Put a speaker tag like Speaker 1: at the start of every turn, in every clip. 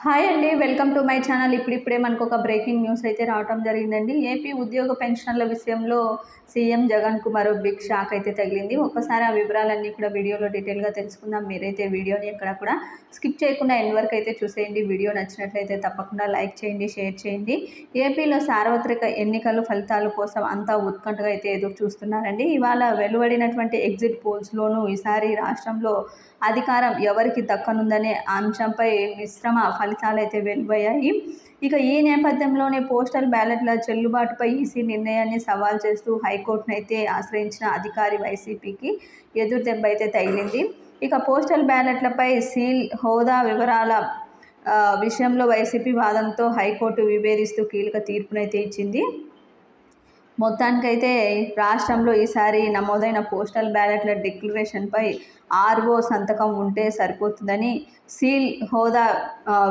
Speaker 1: Hi అండి, welcome to my channel. ఇప్పుడిప్పుడే మనకు ఒక బ్రేకింగ్ న్యూస్ అయితే రావడం జరిగిందండి. ఏపీ ఉద్యోగ పెన్షన్ల విషయంలో సీఎం జగన్కు మరో బిగ్ షాక్ అయితే తగిలింది. ఒక్కసారి ఆ వివరాలన్నీ కూడా వీడియోలో డీటెయిల్గా తెలుసుకుందాం. మీరైతే వీడియోని ఎక్కడ కూడా స్కిప్ చేయకుండా ఎండ్ వరకు అయితే చూసేయండి. వీడియో నచ్చినట్లయితే తప్పకుండా లైక్ చేయండి, షేర్ చేయండి. ఏపీలో సార్వత్రిక ఎన్నికల ఫలితాల కోసం అంతా ఉత్కంఠగా అయితే ఎదురు చూస్తున్నారండి. ఇవాళ వెలువడినటువంటి ఎగ్జిట్ పోల్స్లోనూ ఈసారి రాష్ట్రంలో అధికారం ఎవరికి దక్కనుందనే అంశంపై మిశ్రమ ఫలితాలు అయితే వెలువయ్యాయి. ఇక ఈ నేపథ్యంలోనే పోస్టల్ బ్యాలెట్ల చెల్లుబాటుపై ఈసీ నిర్ణయాన్ని సవాల్ చేస్తూ హైకోర్టును అయితే ఆశ్రయించిన అధికారి వైసీపీకి ఎదురు దెబ్బ అయితే తగిలింది. ఇక పోస్టల్ బ్యాలెట్లపై సీల్ హోదా వివరాల విషయంలో వైసీపీ వాదనతో హైకోర్టు విభేదిస్తూ కీలక తీర్పునైతే ఇచ్చింది. మొత్తానికైతే రాష్ట్రంలో ఈసారి నమోదైన పోస్టల్ బ్యాలెట్ల డిక్లరేషన్పై ఆర్ఓ సంతకం ఉంటే సరిపోతుందని, సీల్ హోదా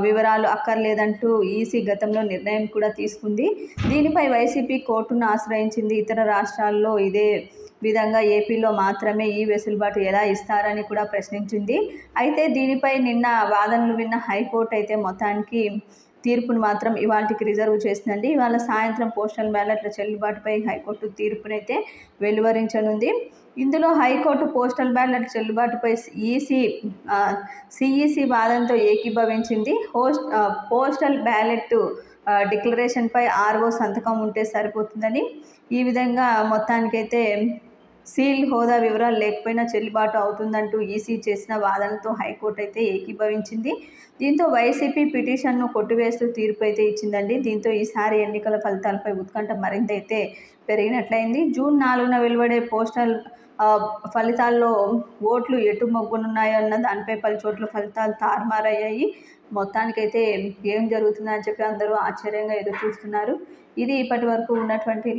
Speaker 1: వివరాలు అక్కర్లేదంటూ ఈసీ గతంలో నిర్ణయం కూడా తీసుకుంది. దీనిపై వైసీపీ కోర్టును ఆశ్రయించింది. ఇతర రాష్ట్రాల్లో ఇదే విధంగా ఏపీలో మాత్రమే ఈ వెసులుబాటు ఎలా ఇస్తారని కూడా ప్రశ్నించింది. అయితే దీనిపై నిన్న వాదనలు విన్న హైకోర్టు అయితే మొత్తానికి తీర్పును మాత్రం ఇవాళకి రిజర్వ్ చేసిందండి. ఇవాళ సాయంత్రం పోస్టల్ బ్యాలెట్ల చెల్లుబాటుపై హైకోర్టు తీర్పునైతే వెలువరించనుంది. ఇందులో హైకోర్టు పోస్టల్ బ్యాలెట్ చెల్లుబాటుపై సిఈసి వాదనతో ఏకీభవించింది. పోస్టల్ బ్యాలెట్ డిక్లరేషన్పై ఆర్ఓ సంతకం ఉంటే సరిపోతుందని, ఈ విధంగా మొత్తానికైతే సీల్ హోదా వివరాలు లేకపోయినా చెల్లుబాటు అవుతుందంటూ ఈసీ చేసిన వాదనతో హైకోర్టు అయితే ఏకీభవించింది. దీంతో వైసీపీ పిటిషన్ను కొట్టివేస్తూ తీర్పు అయితే ఇచ్చిందండి. దీంతో ఈసారి ఎన్నికల ఫలితాలపై ఉత్కంఠ మరింత అయితే పెరిగినట్లయింది. జూన్ 4న వెలువడే పోస్టల్ ఫలితాల్లో ఓట్లు ఎటు మొగ్గునున్నాయన్న దానిపై పలుచోట్ల ఫలితాలు తారుమారయ్యాయి. మొత్తానికైతే ఏం జరుగుతుందని చెప్పి అందరూ ఆశ్చర్యంగా ఎదురు చూస్తున్నారు. ఇది ఇప్పటి వరకు ఉన్నటువంటి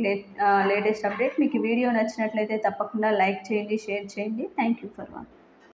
Speaker 1: లేటెస్ట్ అప్డేట్. మీకు ఈ వీడియో నచ్చినట్లయితే తప్పకుండా లైక్ చేయండి, షేర్ చేయండి. Thank you for watching.